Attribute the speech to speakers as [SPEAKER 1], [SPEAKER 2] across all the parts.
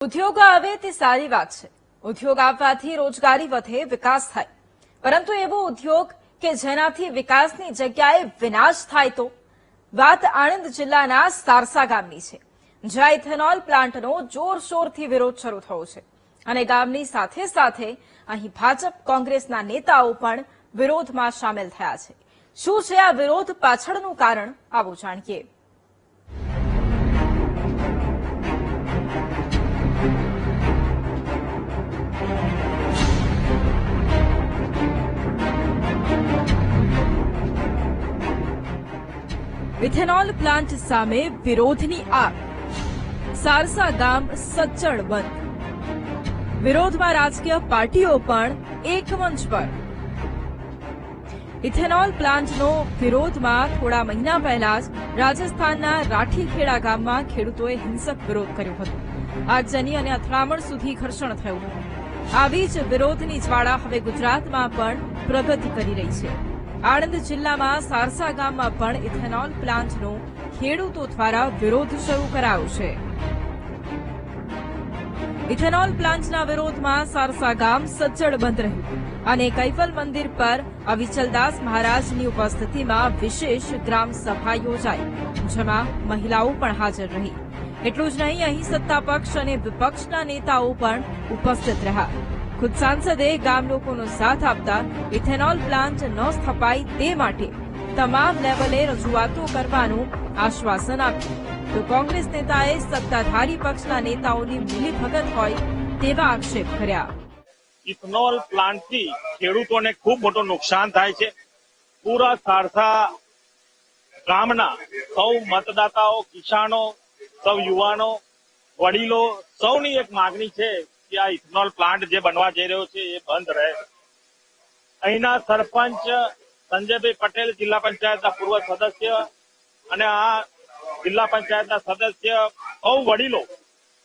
[SPEAKER 1] ઉદ્યોગો આવે તે સારી વાત છે। ઉદ્યોગ આવવાથી રોજગારી વધે, વિકાસ થાય। પરંતુ એવો ઉદ્યોગ કે જેનાથી વિકાસની જગ્યાએ વિનાશ થાય તો વાત આણંદ જિલ્લાના સારસા ગામની છે, જ્યાં ઇથેનોલ પ્લાન્ટનો જોરશોરથી વિરોધ શરૂ થયો છે અને ગામની સાથે સાથે અહીં ભાજપ કોંગ્રેસના નેતાઓ પણ વિરોધમાં સામેલ થયા છે। શું છે આ વિરોધ પાછળનું કારણ, આવો જાણીએ। ઇથેનોલ પ્લાન્ટ સામે વિરોધની આગ, સારસા ગામ સજ્જડ બંધ। વિરોધમાં રાજકીય પાર્ટીઓ પણ એક મંચ પર। ઇથેનોલ પ્લાન્ટનો વિરોધમાં થોડા મહિના પહેલા જ રાજસ્થાનના રાઠીખેડા ગામમાં ખેડૂતોએ હિંસક વિરોધ કર્યો હતો। આગજની અને અથડામણ સુધી ઘર્ષણ થયું હતું। આવી જ વિરોધની જ્વાળા હવે ગુજરાતમાં પણ પ્રગતિ કરી રહી છે। આણંદ જિલ્લામાં સારસા ગામમાં પણ ઇથેનોલ પ્લાન્ટનો ખેડૂતો દ્વારા વિરોધ શરૂ કરાયો છે। ઇથેનોલ પ્લાન્ટના વિરોધમાં સારસા ગામ સજ્જડ બંધ રહ્યું અને કૈફલ મંદિર પર અવિચલદાસ મહારાજની ઉપસ્થિતિમાં વિશેષ ગ્રામ સભા યોજાઈ, જેમાં મહિલાઓ પણ હાજર રહી। એટલું જ નહીં, અહીં સત્તા પક્ષ અને વિપક્ષના નેતાઓ પણ ઉપસ્થિત રહ્યા। ખુદ સાંસદે ગામ લોકોનો સાથ આપતા ઇથેનોલ પ્લાન્ટ ન સ્થપાય તે માટે તમામ લેવલે રજૂઆતો કરવાનું આશ્વાસન આપ્યું, તો કોંગ્રેસ નેતાએ સત્તાધારી પક્ષના નેતાઓની મિલીભગત હોય તેવા આક્ષેપ કર્યા।
[SPEAKER 2] ઇથેનોલ પ્લાન્ટથી ખેડૂતોને ખૂબ મોટું નુકસાન થાય છે। પૂરા સારસા ગામના સૌ મતદાતાઓ, કિસાનો, સૌ યુવાનો, વડીલો સૌની એક માગણી છે કે આ ઇથેનોલ પ્લાન્ટ જે બનવા જઈ રહ્યો છે એ બંધ રહે। અહીંના સરપંચ સંજયભાઈ પટેલ, જિલ્લા પંચાયતના પૂર્વ સદસ્ય અને આ જિલ્લા પંચાયતના સદસ્ય સૌ વડીલો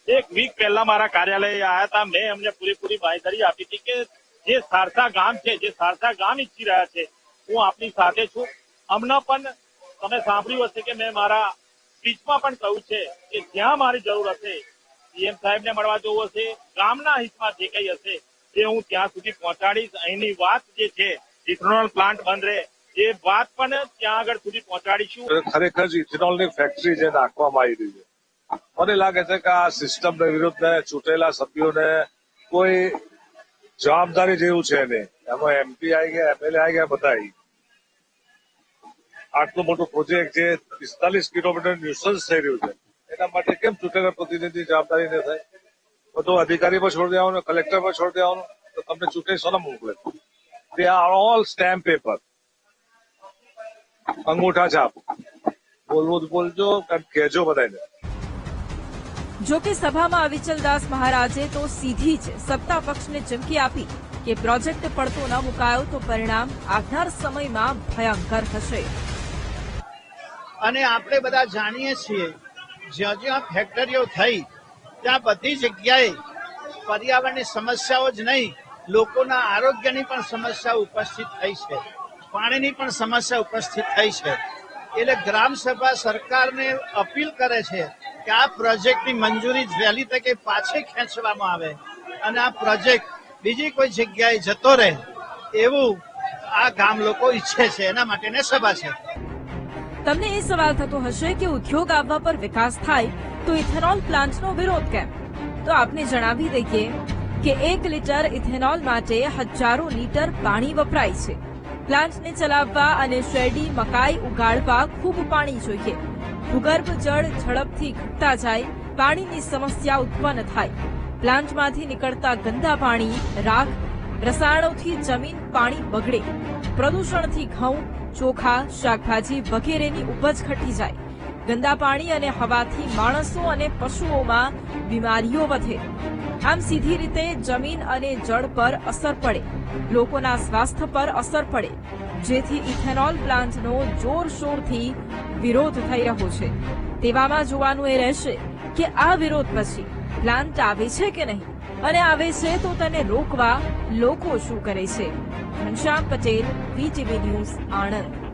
[SPEAKER 2] એક વીક પહેલા મારા કાર્યાલયે આવ્યા હતા। મેં અમને પૂરેપૂરી બાંયધરી આપી હતી કે જે સારસા ગામ છે, જે સારસા ગામ ઈચ્છી રહ્યા છે, હું આપની સાથે છું। અમને પણ તમે સાંભળ્યું હશે કે મેં મારા સ્પીચમાં પણ કહ્યું છે કે જ્યાં મારી જરૂર હશે, સીએમ સાહેબને મળવા જવું હશે, ગામના હિતમાં જે કંઈ હશે એ હું ત્યાં સુધી પહોંચાડીશ। અહીંની વાત જે છે ઇથેનોલ પ્લાન્ટ બંધ રહે એ વાત પણ ત્યાં આગળ સુધી પહોંચાડીશું।
[SPEAKER 3] ખરેખર ઇથેનોલની ફેક્ટરી જે નાખવામાં આવી રહી છે, મને લાગે છે કે આ સિસ્ટમને વિરુદ્ધ ચૂંટેલા સભ્યોને કોઈ જવાબદારી જેવું છે નહીં। એમાં એમપી આવી ગયા, એમએલએ આવી ગયા, બધા આવી। આટલું મોટું પ્રોજેક્ટ જે 45 કિલોમીટર ન્યુસન્સ થઈ રહ્યું છે, એના માટે કેમ ચૂંટેલા પ્રતિનિધિ જવાબદારી ન થાય? બધું અધિકારી પર છોડી દેવાનું, કલેક્ટર પર છોડી દેવાનું, તો તમને ચૂંટણી સોના મોકલે? They are all stamp paper, અંગૂઠા છાપ। બોલવું બોલજો, કહેજો બધાને।
[SPEAKER 1] જો કે સભામાં અવિચલદાસ મહારાજે તો સીધી જ સત્તા પક્ષને ચીમકી આપી કે પ્રોજેક્ટ પડતો ન મુકાયો તો પરિણામ આવનાર સમયમાં ભયંકર હશે।
[SPEAKER 4] અને આપણે બધા જાણીએ છીએ જ્યાં જ્યાં ફેક્ટરીઓ થઈ ત્યાં બધી જગ્યાએ પર્યાવરણની સમસ્યાઓ જ નહીં, લોકોના આરોગ્યની પણ સમસ્યા ઉપસ્થિત થઈ છે, પાણીની પણ સમસ્યા ઉપસ્થિત થઈ છે। એટલે ગ્રામસભા સરકારને અપીલ કરે છે કે આ પ્રોજેક્ટની મંજૂરી વહેલી તકે પાછી ખેંચવામાં આવે અને આ પ્રોજેક્ટ બીજી કોઈ જગ્યાએ જતો રહે એવું આ ગામ લોકો ઈચ્છે છે, એના માટેની સભા છે।
[SPEAKER 1] તમને એ સવાલ થતો હશે કે ઉદ્યોગ આવવા પર વિકાસ થાય તો ઇથેનોલ પ્લાન્ટનો વિરોધ કેમ? તો આપને જણાવી દઈએ કે 1 લિટર ઇથેનોલ માટે હજારો લીટર પાણી વપરાય છે। પ્લાન્ટને ચલાવવા અને શેરડી, મકાઈ ઉગાડવા ખૂબ પાણી જોઈએ। ભૂગર્ભ જળ ઝડપથી ઘટતા જાય, પાણીની સમસ્યા ઉત્પન્ન થાય। પ્લાન્ટમાંથી નીકળતા ગંદા પાણી, રાખ, રસાયણોથી જમીન, પાણી બગડે। પ્રદૂષણથી ઘઉં, ચોખા, શાકભાજી વગેરેની ઉપજ ઘટી જાય। ગંદા પાણી અને હવાથી માણસો અને પશુઓમાં બીમારીઓ વધે। આમ સીધી રીતે જમીન અને જળ પર અસર પડે, લોકોના સ્વાસ્થ્ય પર અસર પડે, જેથી ઇથેનોલ પ્લાન્ટનો જોરશોરથી વિરોધ થઈ રહ્યો છે। તેવામાં જોવાનું એ રહેશે કે આ વિરોધ પછી પ્લાન્ટ આવે છે કે નહીં, અને આવે છે તો તેને રોકવા લોકો શું કરે છે। Ghanshyam Patel, VTV news, Anand.